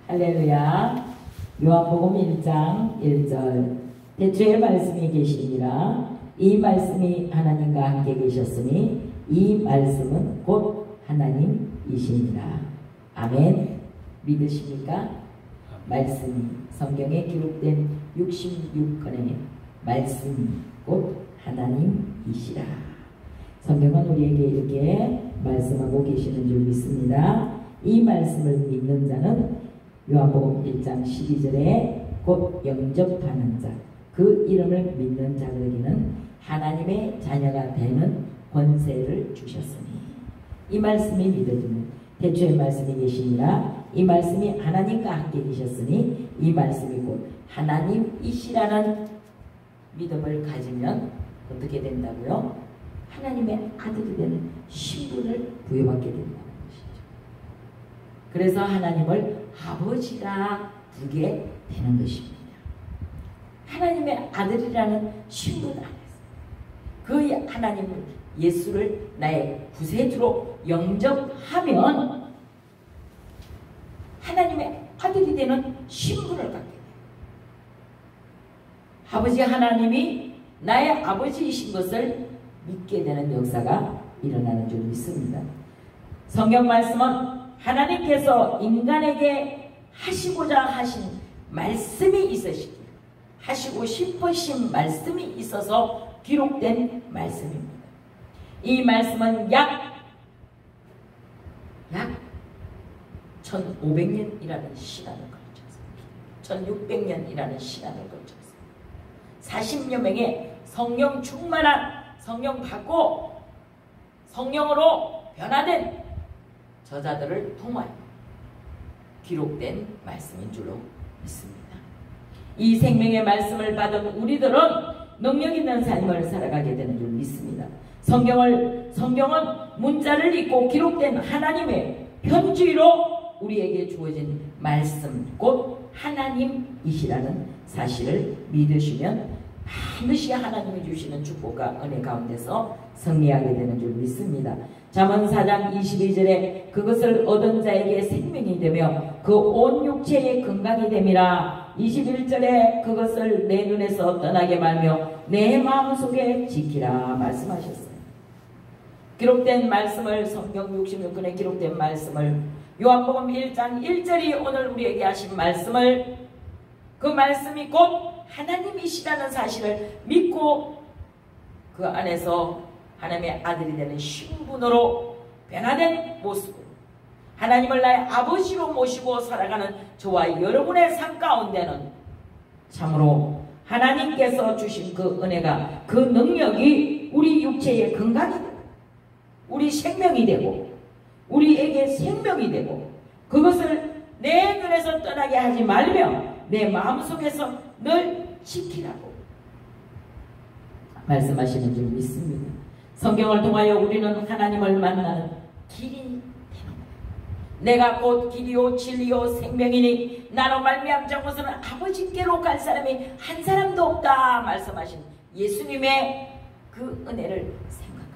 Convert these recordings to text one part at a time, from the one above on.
할렐루야. 요한복음 1장 1절. 태초에 말씀이 계시니라. 이 말씀이 하나님과 함께 계셨으니 이 말씀은 곧 하나님이시니라. 아멘. 믿으십니까? 말씀이 성경에 기록된 66권의 말씀이 곧 하나님이시라. 성경은 우리에게 이렇게 말씀하고 계시는 줄 믿습니다. 이 말씀을 믿는 자는 요한복음 1장 12절에 곧 영접하는 자, 그 이름을 믿는 자들에게는 하나님의 자녀가 되는 권세를 주셨으니, 이 말씀이 믿어지는 태초에 말씀이 계시니라. 이 말씀이 하나님과 함께 계셨으니 이 말씀이 곧 하나님이시라는 믿음을 가지면 어떻게 된다고요? 하나님의 아들이 되는 신분을 부여받게 된다는 것이죠. 그래서 하나님을 아버지라 부르게 되는 것입니다. 하나님의 아들이라는 신분 안에서 그 하나님을, 예수를 나의 구세주로 영접하면 하나님의 아들이 되는 신분을 갖게 돼요. 아버지 하나님이 나의 아버지이신 것을 믿게 되는 역사가 일어나는 줄 믿습니다. 성경 말씀은 하나님께서 인간에게 하시고자 하신 말씀이 있으시고 하시고 싶으신 말씀이 있어서 기록된 말씀입니다. 이 말씀은 약 1500년이라는 시간을 걸쳐서 1600년이라는 시간을 걸쳐서 40여 명의 성령 충만한, 성령 받고 성령으로 변화된 저자들을 통하여 기록된 말씀인 줄로 믿습니다. 이 생명의 말씀을 받은 우리들은 능력 있는 삶을 살아가게 되는 줄 믿습니다. 성경은 문자를 읽고 기록된 하나님의 편지로 우리에게 주어진 말씀, 곧 하나님이시라는 사실을 믿으시면 반드시 하나님이 주시는 축복과 은혜 가운데서 승리하게 되는 줄 믿습니다. 잠언 4장 22절에 그것을 얻은 자에게 생명이 되며 그 온 육체의 건강이 됨이라. 21절에 그것을 내 눈에서 떠나게 말며 내 마음속에 지키라 말씀하셨어요. 기록된 말씀을, 성경 66권에 기록된 말씀을, 요한복음 1장 1절이 오늘 우리에게 하신 말씀을, 그 말씀이 곧 하나님이시라는 사실을 믿고 그 안에서 하나님의 아들이 되는 신분으로 변화된 모습으로 하나님을 나의 아버지로 모시고 살아가는 저와 여러분의 삶 가운데는 참으로 하나님께서 주신 그 은혜가, 그 능력이 우리 육체의 건강이 되고 우리 생명이 되고 우리에게 생명이 되고, 그것을 내 눈에서 떠나게 하지 말며 내 마음속에서 늘 지키라고 말씀하시는 줄 믿습니다. 성경을 통하여 우리는 하나님을 만나는 길이 되는 거예요. 내가 곧 길이요 진리요 생명이니 나로 말미암지 않고서는 아버지께로 갈 사람이 한 사람도 없다 말씀하신 예수님의 그 은혜를 생각하며,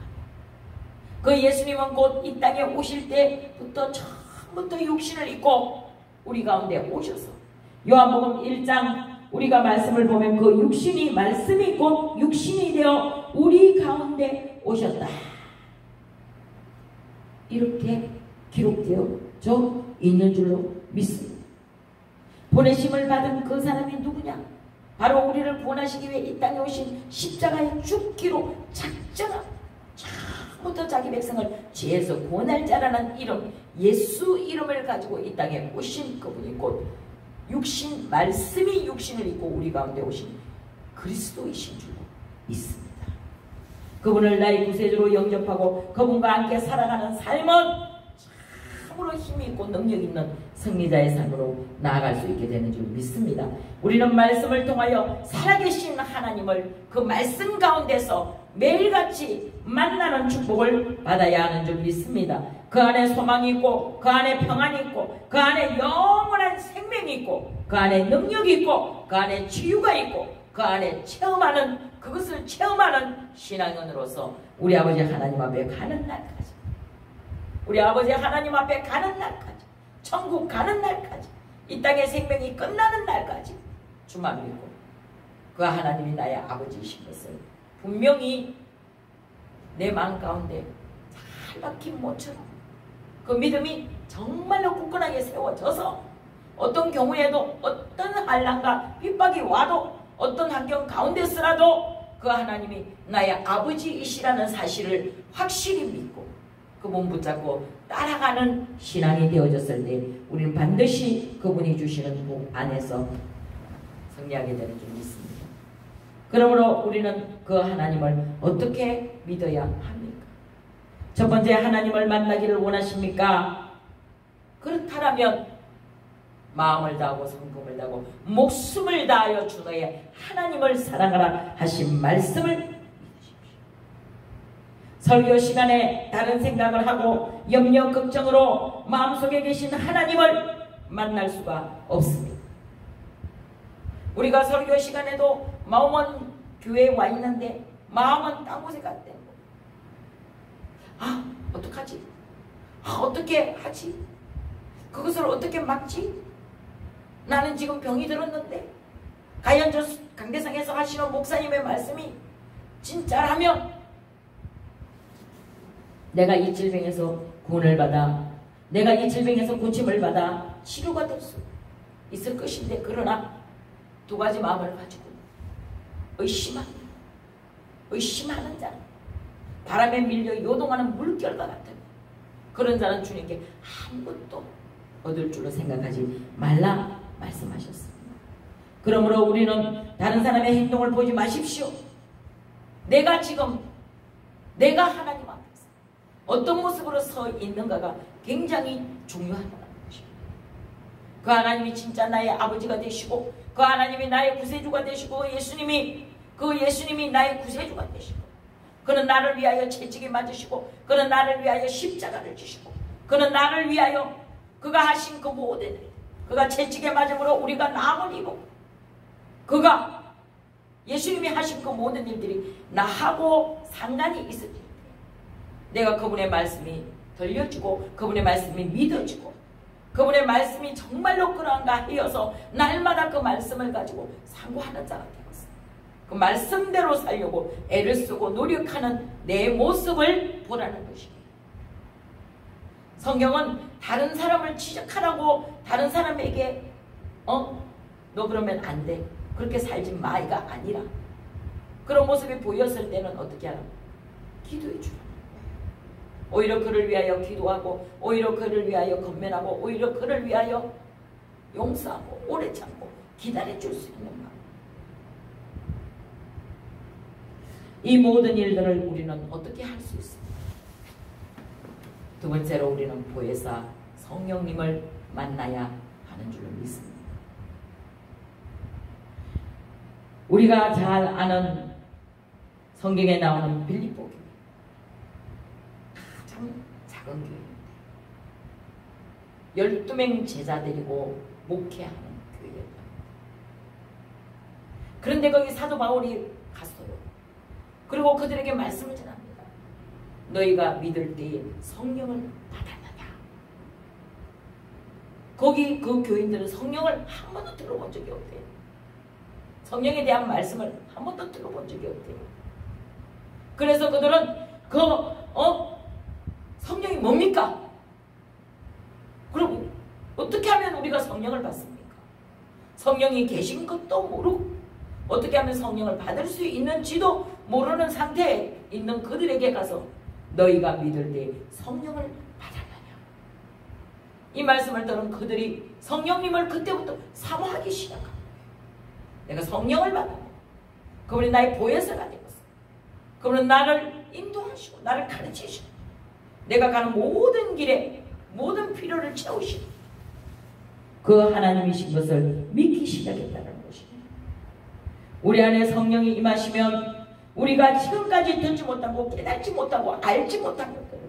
그 예수님은 곧 이 땅에 오실 때부터 처음부터 육신을 입고 우리 가운데 오셔서 요한복음 1장 우리가 말씀을 보면 그 육신이, 말씀이 곧 육신이 되어 우리 가운데 오셨다, 이렇게 기록되어져 있는 줄로 믿습니다. 보내심을 받은 그 사람이 누구냐? 바로 우리를 구원하시기 위해 이 땅에 오신 십자가에 죽기로 작정한, 처음부터 자기 백성을 죄에서 구원할 자라는 이름, 예수 이름을 가지고 이 땅에 오신 그분이 곧 육신, 말씀이 육신을 입고 우리 가운데 오신 그리스도이신 줄로 믿습니다. 그분을 나의 구세주로 영접하고 그분과 함께 살아가는 삶은 참으로 힘이 있고 능력 있는 승리자의 삶으로 나아갈 수 있게 되는 줄 믿습니다. 우리는 말씀을 통하여 살아계신 하나님을 그 말씀 가운데서 매일같이 만나는 축복을 받아야 하는 줄 믿습니다. 그 안에 소망이 있고 그 안에 평안이 있고 그 안에 영원한 생명이 있고 그 안에 능력이 있고 그 안에 치유가 있고 그 안에 체험하는, 그것을 체험하는 신앙인으로서 우리 아버지 하나님 앞에 가는 날까지, 우리 아버지 하나님 앞에 가는 날까지, 천국 가는 날까지 이 땅의 생명이 끝나는 날까지 주만 믿고 그 하나님이 나의 아버지이신 것을 분명히 내 마음 가운데 잘 박힌 못처럼 그 믿음이 정말로 굳건하게 세워져서 어떤 경우에도 어떤 환난과 핍박이 와도 어떤 환경 가운데서라도 그 하나님이 나의 아버지이시라는 사실을 확실히 믿고 그분 붙잡고 따라가는 신앙이 되어졌을 때 우리는 반드시 그분이 주시는 복 안에서 승리하게 되는 줄 믿습니다. 그러므로 우리는 그 하나님을 어떻게 믿어야 합니까? 첫 번째, 하나님을 만나기를 원하십니까? 그렇다면 마음을 다하고 성품을 다하고 목숨을 다하여 주 너의 하나님을 사랑하라 하신 말씀을 믿으십시오. 설교 시간에 다른 생각을 하고 염려 걱정으로 마음속에 계신 하나님을 만날 수가 없습니다. 우리가 설교 시간에도 마음은 교회에 와 있는데 마음은 딴 곳에 갔대. 아, 어떡하지? 아, 어떻게 하지? 그것을 어떻게 막지? 나는 지금 병이 들었는데 과연 저 강대상에서 하시는 목사님의 말씀이 진짜라면 내가 이 질병에서 구원을 받아 내가 이 질병에서 고침을 받아 치료가 될 수 있을 것인데, 그러나 두 가지 마음을 가지고 의심하는 자, 바람에 밀려 요동하는 물결과 같은 그런 자는 주님께 아무것도 얻을 줄로 생각하지 말라 말씀하셨습니다. 그러므로 우리는 다른 사람의 행동을 보지 마십시오. 내가 지금 내가 하나님 앞에서 어떤 모습으로 서 있는가가 굉장히 중요하다는 것입니다. 그 하나님이 진짜 나의 아버지가 되시고 그 하나님이 나의 구세주가 되시고 예수님이 나의 구세주가 되시고 그는 나를 위하여 채찍에 맞으시고 그는 나를 위하여 십자가를 지시고 그는 나를 위하여 그가 하신 그 모든 일, 그가 채찍에 맞음으로 우리가 나음을 입고 그가 예수님이 하신 그 모든 일들이 나하고 상관이 있을 때 내가 그분의 말씀이 들려주고 그분의 말씀이 믿어지고 그분의 말씀이 정말로 그러한가 하여서 날마다 그 말씀을 가지고 상고하는 자가 되었습니다. 그 말씀대로 살려고 애를 쓰고 노력하는 내 모습을 보라는 것입니다. 성경은 다른 사람을 지적하라고 다른 사람에게 너 그러면 안 돼, 그렇게 살지 마이가 아니라 그런 모습이 보였을 때는 어떻게 하라고? 기도해 주라. 오히려 그를 위하여 기도하고 오히려 그를 위하여 건면하고 오히려 그를 위하여 용서하고 오래 참고 기다려줄 수 있는 마음. 이 모든 일들을 우리는 어떻게 할 수 있습니까? 두 번째로 우리는 보혜사 성령님을 만나야 하는 줄로 믿습니다. 우리가 잘 아는 성경에 나오는 빌립보 교회, 참 작은 교회인데 12명 제자 데리고 목회하는 교회였다. 그런데 거기 사도 바울이 갔어요. 그리고 그들에게 말씀을 전합니다. 너희가 믿을 때에 성령을 받았느냐. 거기 그 교인들은 성령을 한 번도 들어본 적이 없대요. 성령에 대한 말씀을 한 번도 들어본 적이 없대요. 그래서 그들은 성령이 뭡니까? 그럼 어떻게 하면 우리가 성령을 받습니까? 성령이 계신 것도 모르고 어떻게 하면 성령을 받을 수 있는지도 모르는 상태에 있는 그들에게 가서 너희가 믿을 때 성령을 받았느냐. 이 말씀을 들은 그들이 성령님을 그때부터 사모하기 시작합니다. 내가 성령을 받았고 그분이 나의 보혜사가 되었어. 그분은 나를 인도하시고 나를 가르치시고 내가 가는 모든 길에 모든 필요를 채우시고 그 하나님이신 것을 믿기 시작했다는 것입니다. 우리 안에 성령이 임하시면 우리가 지금까지 듣지 못하고 깨닫지 못하고 알지 못한 것들을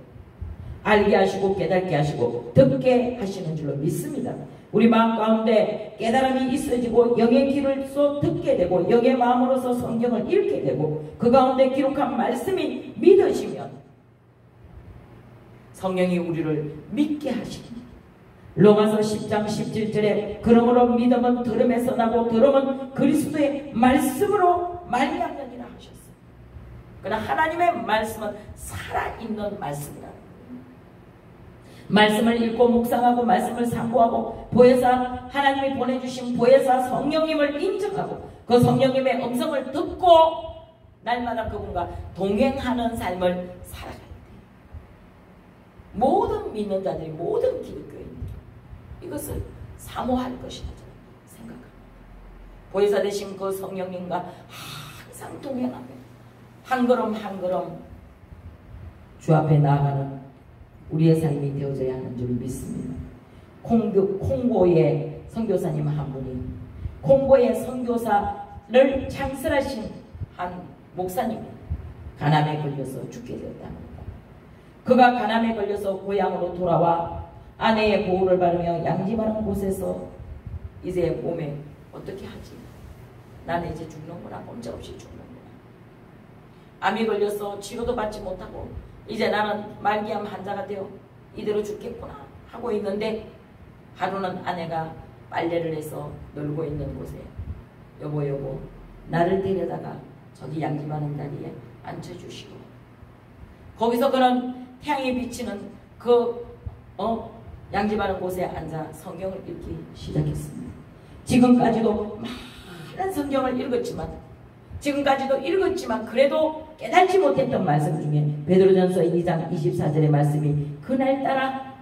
알게 하시고 깨닫게 하시고 듣게 하시는 줄로 믿습니다. 우리 마음 가운데 깨달음이 있어지고 영의 길을 써 듣게 되고 영의 마음으로서 성경을 읽게 되고 그 가운데 기록한 말씀이 믿어지면 성령이 우리를 믿게 하십니다. 로마서 10장 17절에 그러므로 믿음은 들음에서 나고 들음은 그리스도의 말씀으로 말미암느니라 하셨어요. 그러나 하나님의 말씀은 살아있는 말씀이라. 말씀을 읽고 묵상하고 말씀을 상고하고 보혜사, 하나님이 보내주신 보혜사 성령님을 인정하고 그 성령님의 음성을 듣고 날마다 그분과 동행하는 삶을 살아가야 돼요. 모든 믿는 자들이, 모든 기독교인들이 이것을 사모할 것이라고 생각합니다. 보혜사 되신 그 성령님과 항상 동행하며 한 걸음 한 걸음 주 앞에 나아가는 우리의 삶이 되어져야 하는 줄 믿습니다. 콩고의 선교사님 한 분이, 콩고의 선교사를 창설하신 한 목사님이 간암에 걸려서 죽게 되었답니다. 그가 간암에 걸려서 고향으로 돌아와 아내의 보호를 받으며 양지바른 곳에서 이제 몸에 어떻게 하지? 나는 이제 죽는구나. 꼼짝없이 죽는구나. 암이 걸려서 치료도 받지 못하고 이제 나는 말기암 환자가 되어 이대로 죽겠구나 하고 있는데, 하루는 아내가 빨래를 해서 놀고 있는 곳에 여보 나를 데려다가 저기 양지바른 다리에 앉혀주시고, 거기서 그런 태양이 비치는 그 양지바른 곳에 앉아 성경을 읽기 시작했습니다. 지금까지도 많은 성경을 읽었지만 그래도 깨닫지 못했던 말씀 중에 베드로전서 2장 24절의 말씀이 그날따라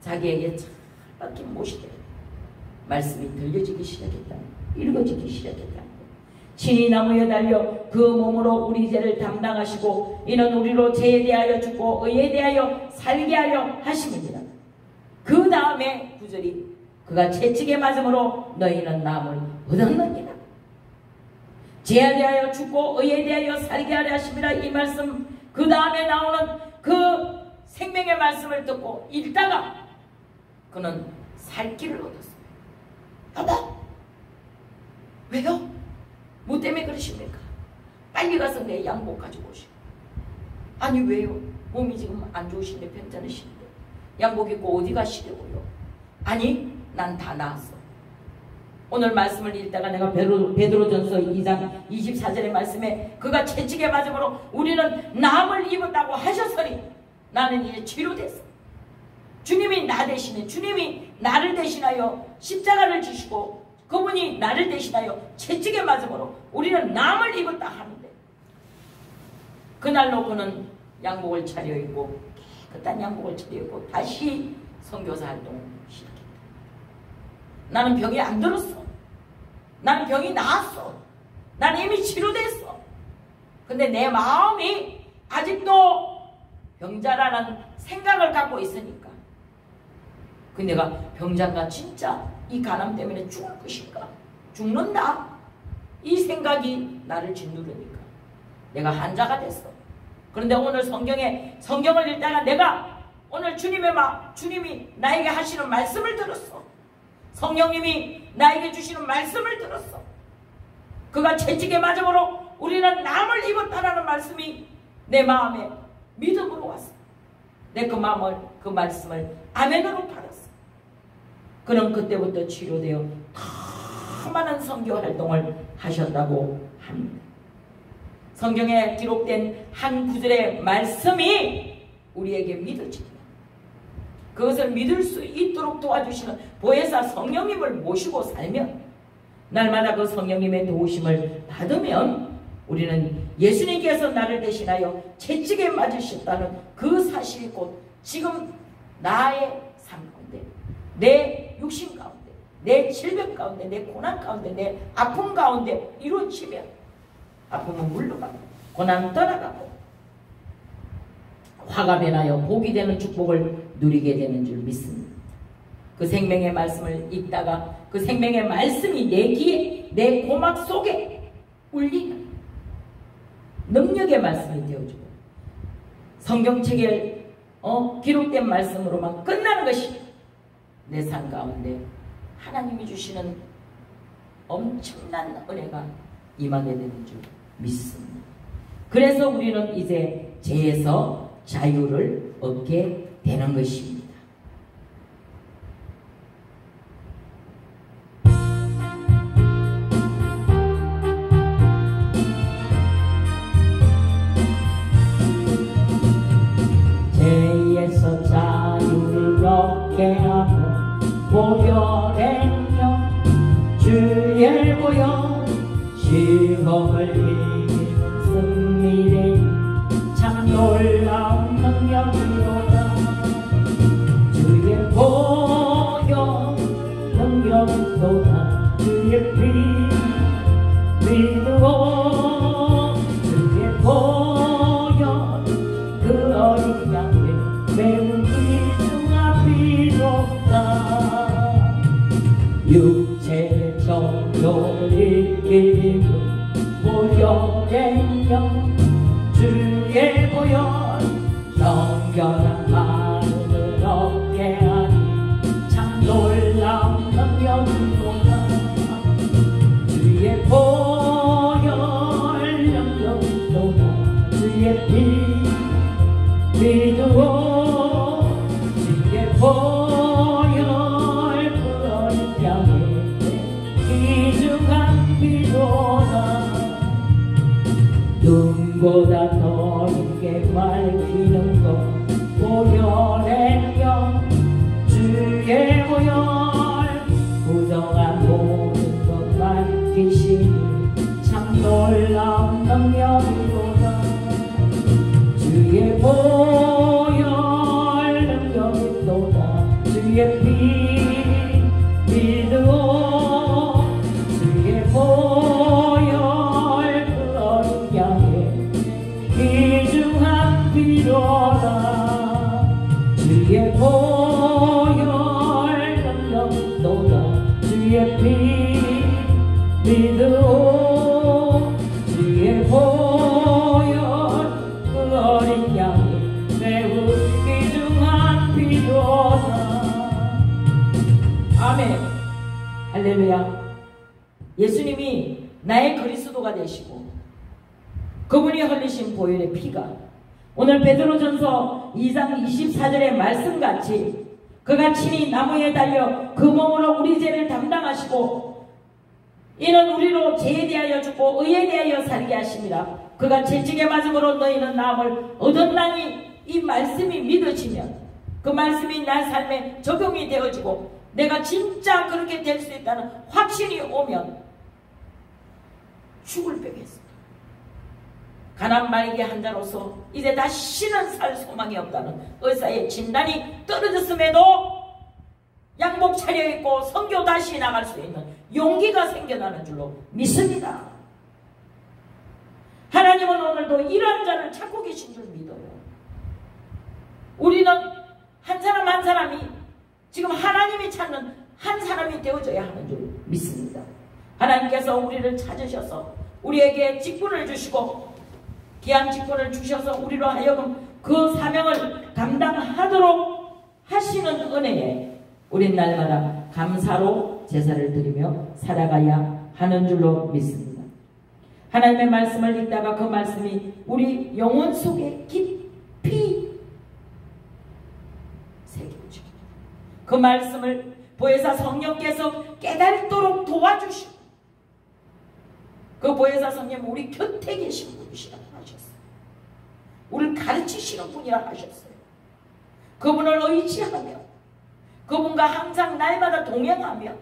자기에게 잘 박힌 못이 되어 말씀이 들려지기 시작했다. 읽어지기 시작했다. 친히 나무에 달려 그 몸으로 우리 죄를 담당하시고 이는 우리로 죄에 대하여 죽고 의에 대하여 살게 하려 하심이니라. 그 다음에 9절이 그가 채찍에 맞음으로 너희는 남을 얻었느니라. 죄에 대하여 죽고 의에 대하여 살게 하려 하심이라. 이 말씀, 그 다음에 나오는 그 생명의 말씀을 듣고 읽다가 그는 살 길을 얻었어요. 여보, 왜요? 뭐 때문에 그러십니까? 빨리 가서 내 양복 가지고 오시오. 아니 왜요? 몸이 지금 안 좋으신데, 편찮으신데 양복 입고 어디 가시려고요? 아니 난 다 나았어. 오늘 말씀을 읽다가 내가 베드로전서 2장 24절의 말씀에 그가 채찍에 맞음으로 우리는 남을 입었다고 하셨으니 나는 이제 치료됐어. 주님이 나 대신에, 주님이 나를 대신하여 십자가를 지시고 그분이 나를 대신하여 채찍에 맞음으로 우리는 남을 입었다 하는데, 그날로 그는 양복을 차려입고 깨끗한 양복을 차려입고 다시 선교사 활동을 시작했다. 나는 병이 안 들었어. 나는 병이 나았어. 난 이미 치료됐어. 근데 내 마음이 아직도 병자라는 생각을 갖고 있으니까, 근데 내가 병자가 진짜 이 간암 때문에 죽을 것인가? 죽는다. 이 생각이 나를 짓누르니까 내가 환자가 됐어. 그런데 오늘 성경을 읽다가 내가 오늘 주님이 나에게 하시는 말씀을 들었어. 성령님이 나에게 주시는 말씀을 들었어. 그가 채찍에 맞음으로 우리는 남을 입었다라는 말씀이 내 마음에 믿음으로 왔어. 내 그 말씀을 아멘으로 받았어. 그는 그때부터 치료되어 더 많은 선교 활동을 하셨다고 합니다. 성경에 기록된 한 구절의 말씀이 우리에게 믿어집니다. 그것을 믿을 수 있도록 도와주시는 보혜사 성령님을 모시고 살면, 날마다 그 성령님의 도우심을 받으면 우리는 예수님께서 나를 대신하여 채찍에 맞으셨다는 그 사실이 곧 지금 나의 삶 가운데, 내 육신 가운데, 내 질병 가운데, 내 고난 가운데, 내 아픔 가운데 이루어지면 아픔은 물러가고 고난 떠나가고 화가 변하여 복이 되는 축복을 누리게 되는 줄 믿습니다. 그 생명의 말씀을 읽다가 그 생명의 말씀이 내 귀에, 내 고막 속에 울리는 능력의 말씀이 되어주고, 성경책에 기록된 말씀으로만 끝나는 것이 내 삶 가운데 하나님이 주시는 엄청난 은혜가 임하게 되는 줄 믿습니다. 그래서 우리는 이제 죄에서 자유를 얻게 되는 것입니다. 보혈의 주의 보혈 시험을 이기는 승리를 참 놀라운 능력이로다. 주의 보혈 능력이로다. 주의 피 믿으오. 주의 보혈 그 어린 양의 매우 귀중한 피로다. 육체의 정욕을 이기는 보혈의 영 주의 보혈 정결한 마음을 얻게 하니 참 놀라운 능력이로다. 주의 보혈 능력이로다. 주의 피 믿으오. 주의 보혈 그 어린 양의 귀중한 피로다. 눈보다 더 깊게 밝히는 것 보혈의 영 주의 보혈 부정한 모든 것 밝히시니 참 놀라운 능력이로다. 주의 보혈 능력이로다. 주의 피 믿으오. 주의 보혈 그 어린 양의 귀중한 피로다. 주의 보혈 능력이로다. 주의 피 믿으오. 주의 보혈 그 어린 양의 매우 귀중한 피로다. 아멘. 할렐루야. 예수님이 나의 그리스도가 되시고 그분이 흘리신 보혈의 피가 오늘 베드로전서 2장 24절의 말씀같이 그가 친히 나무에 달려 그 몸으로 우리 죄를 담당하시고 이는 우리로 죄에 대하여 죽고 의에 대하여 살게 하심이라. 그가 채찍에 맞음으로 너희는 나음을 얻었나니. 이 말씀이 믿어지면 그 말씀이 내 삶에 적용이 되어지고 내가 진짜 그렇게 될 수 있다는 확신이 오면 죽을 벽에서 가난 말기 환자로서 이제 다시는 살 소망이 없다는 의사의 진단이 떨어졌음에도 양복 차려입고 선교 다시 나갈 수 있는 용기가 생겨나는 줄로 믿습니다. 하나님은 오늘도 이런 자를 찾고 계신 줄 믿어요. 우리는 한 사람 한 사람이 지금 하나님이 찾는 한 사람이 되어져야 하는 줄 믿습니다. 하나님께서 우리를 찾으셔서 우리에게 직분을 주시고 귀한 직분을 주셔서 우리로 하여금 그 사명을 감당하도록 하시는 은혜에 우린 날마다 감사로 제사를 드리며 살아가야 하는 줄로 믿습니다. 하나님의 말씀을 읽다가 그 말씀이 우리 영혼 속에 깊이 새겨지고 그 말씀을 보혜사 성령께서 깨닫도록 도와주시고 그 보혜사 성령 우리 곁에 계신 분이시라 하셨어요. 우리를 가르치시는 분이라 하셨어요. 그분을 의지하며 그분과 항상 날마다 동행하며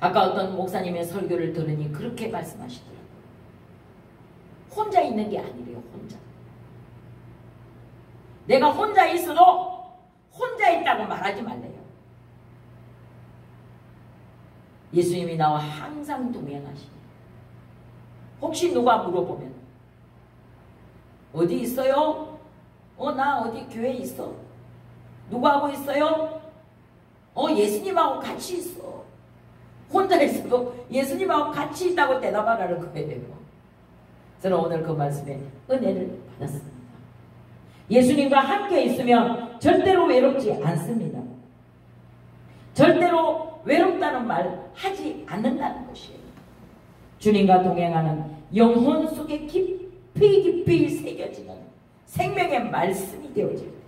아까 어떤 목사님의 설교를 들으니 그렇게 말씀하시더라고요. 혼자 있는 게 아니래요. 혼자. 내가 혼자 있어도 혼자 있다고 말하지 말래요. 예수님이 나와 항상 동행하시니 혹시 누가 물어보면 어디 있어요? 나 어디 교회에 있어. 누구하고 있어요? 예수님하고 같이 있어. 혼자 있어도 예수님하고 같이 있다고 대답하라는 거예요. 저는 오늘 그 말씀에 은혜를 받았습니다. 예수님과 함께 있으면 절대로 외롭지 않습니다. 절대로 외롭다는 말 하지 않는다는 것이에요. 주님과 동행하는 영혼 속에 깊이 새겨지는 생명의 말씀이 되어질 때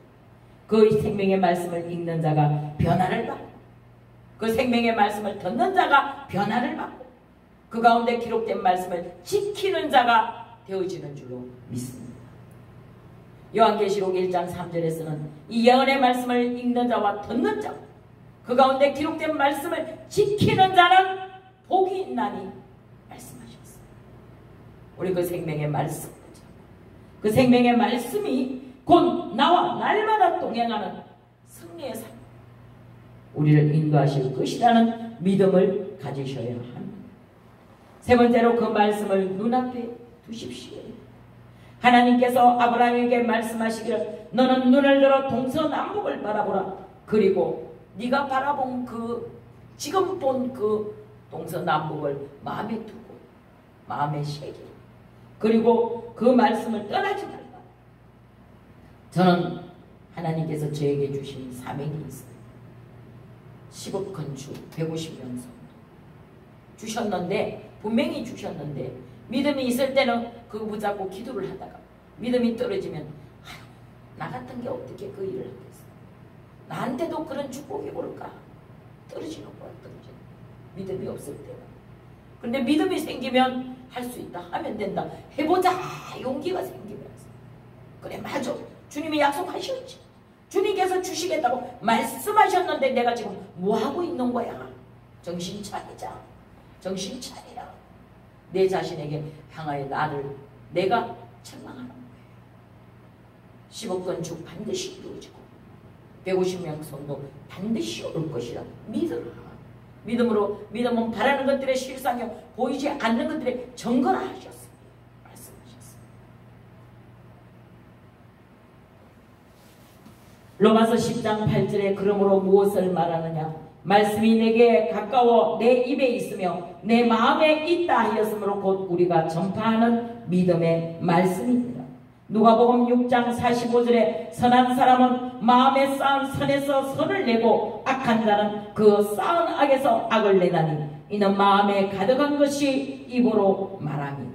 그 생명의 말씀을 읽는 자가 변화를 받고 그 생명의 말씀을 듣는 자가 변화를 받고 그 가운데 기록된 말씀을 지키는 자가 되어지는 줄로 믿습니다. 요한계시록 1장 3절에서는 이 예언의 말씀을 읽는 자와 듣는 자, 그 가운데 기록된 말씀을 지키는 자는 복이 있나니 말씀하셨어요. 우리 그 생명의 말씀, 그 생명의 말씀이 곧 나와 날마다 동행하는 승리의 삶, 우리를 인도하실 것이라는 믿음을 가지셔야 합니다. 세 번째로 그 말씀을 눈앞에 두십시오. 하나님께서 아브라함에게 말씀하시기를 너는 눈을 들어 동서남북을 바라보라. 그리고 네가 바라본 지금 본 그 동서남북을 마음에 두고 마음에 새기라. 그리고 그 말씀을 떠나지 말라. 저는 하나님께서 저에게 주신 사명이 있어요. 10억 건축 150명 성도 주셨는데, 분명히 주셨는데 믿음이 있을 때는 그거 붙잡고 기도를 하다가 믿음이 떨어지면 나 같은 게 어떻게 그 일을 하겠어. 나한테도 그런 축복이 올까? 떨어지는 거야. 떨어지는. 믿음이 없을 때는. 그런데 믿음이 생기면 할 수 있다. 하면 된다. 해보자. 용기가 생기면서. 그래 맞아. 주님이 약속하셨지. 주님께서 주시겠다고 말씀하셨는데 내가 지금 뭐하고 있는 거야? 정신 차리자. 정신 차리라. 내 자신에게 향하여 나를 내가 책망하는 거예요. 10억 건축 반드시 이루어지고 150명 성도 반드시 올 것이라 믿으라. 믿음은 바라는 것들의 실상이요 보이지 않는 것들의 증거라 하셨습니다. 말씀하셨습니다. 로마서 10장 8절에 그러므로 무엇을 말하느냐? 말씀이 내게 가까워 내 입에 있으며 내 마음에 있다 하였으므로 곧 우리가 전파하는 믿음의 말씀입니다. 누가복음 6장 45절에 선한 사람은 마음에 쌓은 선에서 선을 내고 악한 자는 그 쌓은 악에서 악을 내나니 이는 마음에 가득한 것이 입으로 말함이니.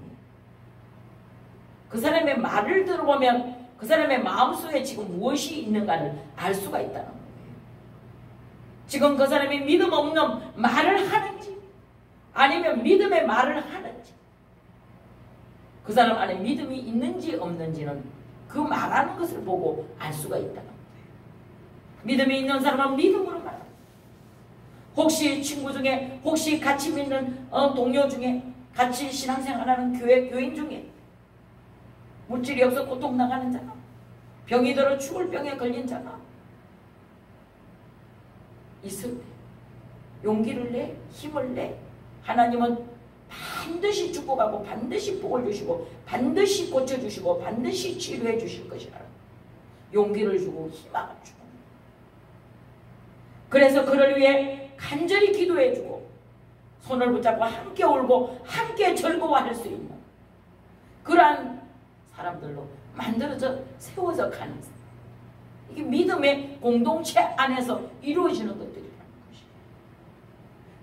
그 사람의 말을 들어보면 그 사람의 마음속에 지금 무엇이 있는가를 알 수가 있다는 거예요. 지금 그 사람이 믿음 없는 말을 하는지 아니면 믿음의 말을 하는지, 그 사람 안에 믿음이 있는지 없는지는 그 말하는 것을 보고 알 수가 있다는 거예요. 믿음이 있는 사람은 믿음으로 말합니다. 혹시 친구 중에, 혹시 같이 믿는 동료 중에, 같이 신앙생활하는 교인 중에 물질이 없어 고통나가는 자나, 병이 들어 죽을 병에 걸린 자나 있을 때 용기를 내, 힘을 내. 하나님은 반드시 축복하고 반드시 복을 주시고 반드시 고쳐주시고 반드시 치료해 주실 것이라 용기를 주고 희망을 주고, 그래서 그를 위해 간절히 기도해 주고 손을 붙잡고 함께 울고 함께 즐거워할 수 있는 그러한 사람들로 만들어져 세워져 가는 사람. 이게 믿음의 공동체 안에서 이루어지는 것들이라는 것이에요.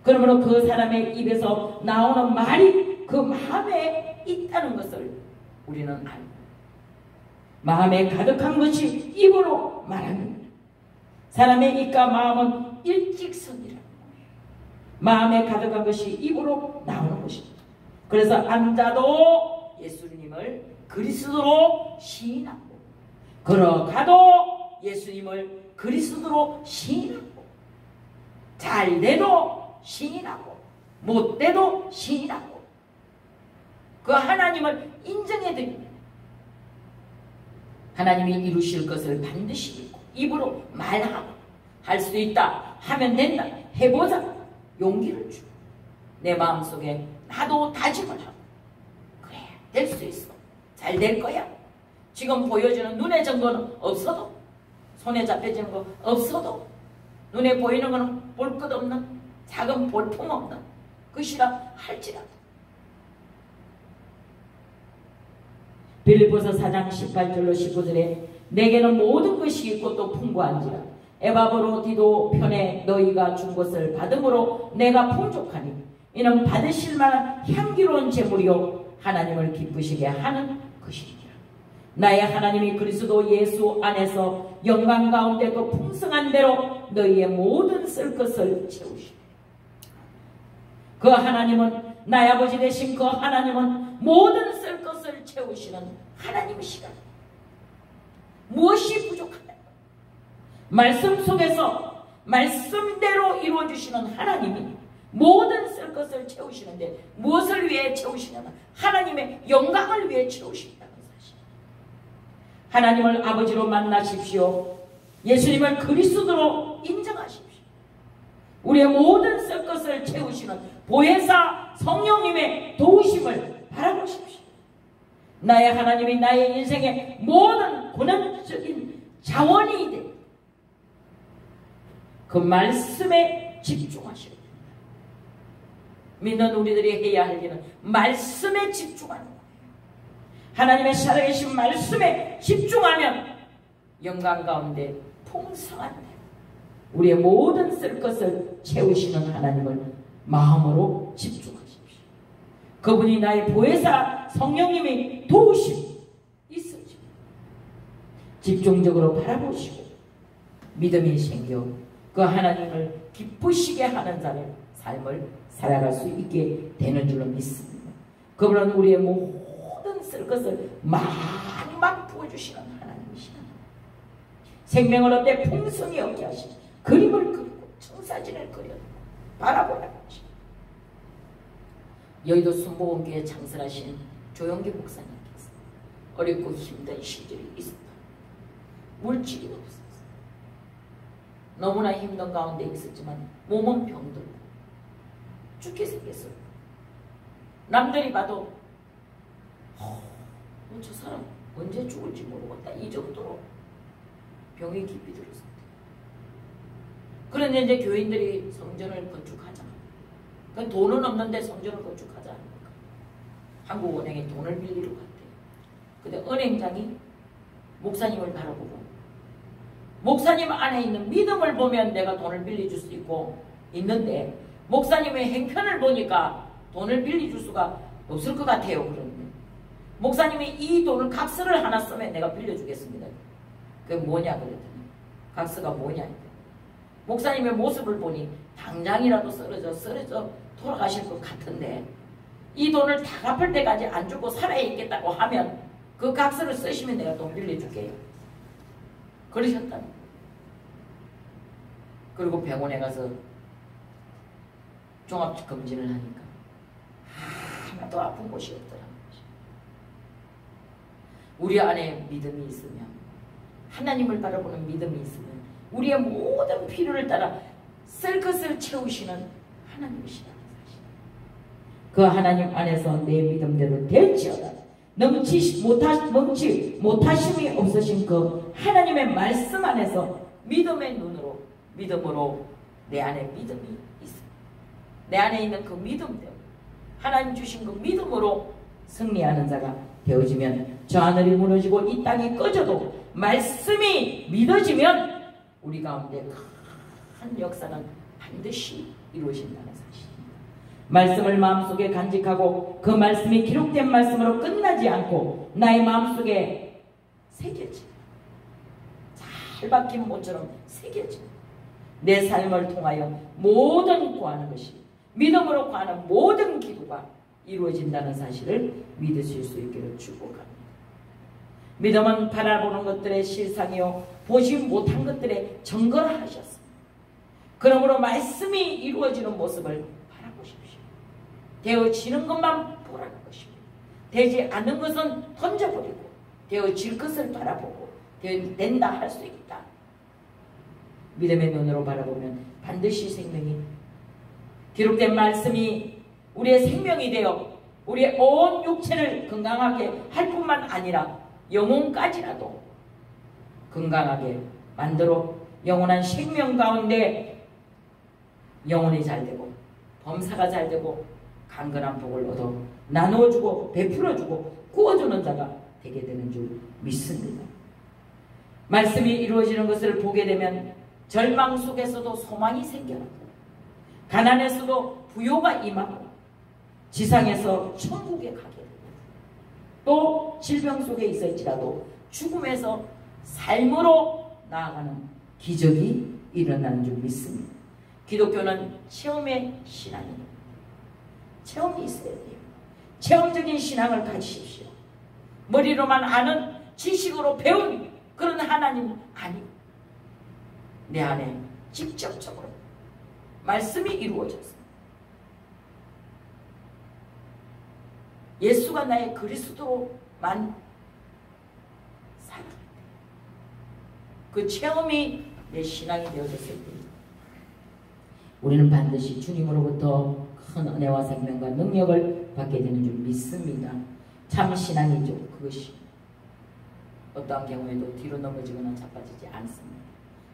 그러므로 그 사람의 입에서 나오는 말이 그 마음에 있다는 것을 우리는 알고, 마음에 가득한 것이 입으로 말합니다. 사람의 입과 마음은 일직선이라는 거예요. 마음에 가득한 것이 입으로 나오는 것입니다. 그래서 앉아도 예수님을 그리스도로 시인하고 걸어가도 예수님을 그리스도로 시인하고 잘 돼도 시인하고 못 돼도 시인하고 그 하나님을 인정해 드립니다. 하나님이 이루실 것을 반드시 믿고 입으로 말하고 할 수 있다, 하면 된다, 해보자 용기를 주고 내 마음속에 나도 다짐을 하고 그래 될 수 있어, 잘 될 거야. 지금 보여주는 눈의 증거는 없어도, 손에 잡혀지는 거 없어도, 눈에 보이는 거는 볼 것 없는 작은 볼품 없는 것이라 할지라도. 빌립보서 4장 18절로 19절에 내게는 모든 것이 있고 또 풍부한지라 에바브로디도 편에 너희가 준 것을 받음으로 내가 풍족하니 이는 받으실 만한 향기로운 제물이요 하나님을 기쁘시게 하는 것이니라. 나의 하나님이 그리스도 예수 안에서 영광 가운데 그 풍성한 대로 너희의 모든 쓸 것을 채우시니 그 하나님은, 나의 아버지 되신 그 하나님은 모든 쓸 것을 채우시는 하나님이시라. 무엇이 부족하냐? 말씀 속에서 말씀대로 이루어주시는 하나님이 모든 쓸 것을 채우시는데 무엇을 위해 채우시냐면 하나님의 영광을 위해 채우신다는 사실. 하나님을 아버지로 만나십시오. 예수님을 그리스도로 인정하십시오. 우리의 모든 쓸 것을 채우시는 보혜사 성령님의 도우심을 바라보십시오. 나의 하나님이 나의 인생의 모든 고난적인 자원이 돼. 그 말씀에 집중하셔야 됩니다. 믿는 우리들이 해야 할 일은 말씀에 집중하는 거예요. 하나님의 살아계신 말씀에 집중하면 영광 가운데 풍성한 우리의 모든 쓸 것을 채우시는 하나님을 마음으로 집중하십시오. 그분이 나의 보혜사 성령님이 도우심 있으시오. 집중적으로 바라보시고 믿음이 생겨 그 하나님을 기쁘시게 하는 자의 삶을 살아갈 수 있게 되는 줄로 믿습니다. 그분은 우리의 모든 쓸 것을 많이 부어주시는 하나님이시다. 생명을 얻되 풍성이 없게 하시니 그림을 그리고 청사진을 그려 바라보라. 여의도 순복음교회 창설하신 조영기 목사님께서 어렵고 힘든 시절이 있었다. 물질이 없었어. 너무나 힘든 가운데 있었지만 몸은 병들고 죽게 생겼어요. 남들이 봐도 저 사람 언제 죽을지 모르겠다. 이 정도로 병이 깊이 들었습니다. 그런데 이제 교인들이 성전을 건축하자. 그 돈은 없는데 성전을 건축하자 하니까 한국은행에 돈을 빌리러 갔대요. 근데 은행장이 목사님을 바라보고 목사님 안에 있는 믿음을 보면 내가 돈을 빌려줄 수 있고 있는데 목사님의 행편을 보니까 돈을 빌려줄 수가 없을 것 같아요. 그런데 목사님이 이 돈을 각서를 하나 쓰면 내가 빌려주겠습니다. 그게 뭐냐 그랬더니 각서가 뭐냐. 목사님의 모습을 보니 당장이라도 쓰러져 돌아가실 것 같은데 이 돈을 다 갚을 때까지 안 주고 살아야 있겠다고 하면 그 각서를 쓰시면 내가 돈 빌려줄게요. 그러셨답니다. 그리고 병원에 가서 종합검진을 하니까 하나도 아픈 곳이 없더라는 거죠. 우리 안에 믿음이 있으면 하나님을 바라보는 믿음이 있으면 우리의 모든 필요를 따라 쓸 것을 채우시는 하나님이시라는 사실. 그 하나님 안에서 내 믿음대로 될지어다. 넘치 못하심이 없으신 그 하나님의 말씀 안에서 믿음의 눈으로 믿음으로 내 안에 믿음이 있습니다. 내 안에 있는 그 믿음대로 하나님 주신 그 믿음으로 승리하는 자가 되어지면 저 하늘이 무너지고 이 땅이 꺼져도 말씀이 믿어지면 우리 가운데 큰 역사는 반드시 이루어진다는 사실입니다. 말씀을 마음속에 간직하고 그 말씀이 기록된 말씀으로 끝나지 않고 나의 마음속에 새겨져 잘 박힌 못처럼 새겨져 내 삶을 통하여 모든 구하는 것이 믿음으로 구하는 모든 기도가 이루어진다는 사실을 믿으실 수 있기를 축복합니다. 믿음은 바라보는 것들의 실상이요 보지 못한 것들의 증거를 하셨습니다. 그러므로 말씀이 이루어지는 모습을 바라보십시오. 되어지는 것만 보라는 것입니다. 되지 않는 것은 던져버리고 되어질 것을 바라보고 된다 할 수 있다. 믿음의 눈으로 바라보면 반드시 생명이 기록된 말씀이 우리의 생명이 되어 우리의 온 육체를 건강하게 할 뿐만 아니라 영혼까지라도 건강하게 만들어 영원한 생명 가운데 영혼이 잘되고 범사가 잘되고 강건한 복을 얻어 나누어주고 베풀어주고 구워주는 자가 되게 되는 줄 믿습니다. 말씀이 이루어지는 것을 보게 되면 절망 속에서도 소망이 생겨나고 가난에서도 부요가 임하고 지상에서 천국에 가게 됩니다. 또 질병 속에 있을지라도 죽음에서 삶으로 나아가는 기적이 일어나는 줄 믿습니다. 기독교는 체험의 신앙입니다. 체험이 있어야 돼요. 체험적인 신앙을 가지십시오. 머리로만 아는 지식으로 배운 그런 하나님 아니고 내 안에 직접적으로 말씀이 이루어졌습니다. 예수가 나의 그리스도로만 살아갈 때, 그 체험이 내 신앙이 되어졌을 때 우리는 반드시 주님으로부터 큰 은혜와 생명과 능력을 받게 되는 줄 믿습니다. 참 신앙이죠. 그것이 어떠한 경우에도 뒤로 넘어지거나 자빠지지 않습니다.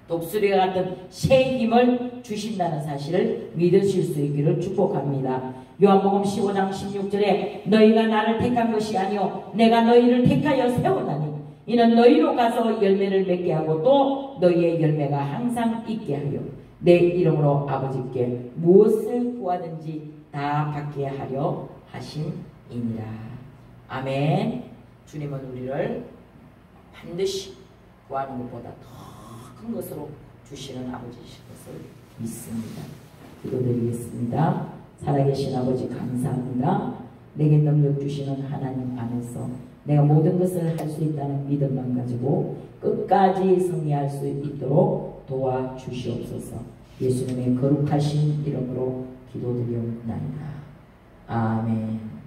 독수리와 같은 새 힘을 주신다는 사실을 믿으실 수 있기를 축복합니다. 요한복음 15장 16절에 너희가 나를 택한 것이 아니요 내가 너희를 택하여 세우나니 이는 너희로 가서 열매를 맺게 하고 또 너희의 열매가 항상 있게 하여 내 이름으로 아버지께 무엇을 구하든지 다 받게 하려 하심이니라. 아멘. 주님은 우리를 반드시 구하는 것보다 더 큰 것으로 주시는 아버지이신 것을 믿습니다. 기도드리겠습니다. 살아계신 아버지 감사합니다. 내게 능력 주시는 하나님 안에서 내가 모든 것을 할 수 있다는 믿음만 가지고 끝까지 승리할 수 있도록 도와주시옵소서. 예수님의 거룩하신 이름으로 기도드리옵나이다. 아멘.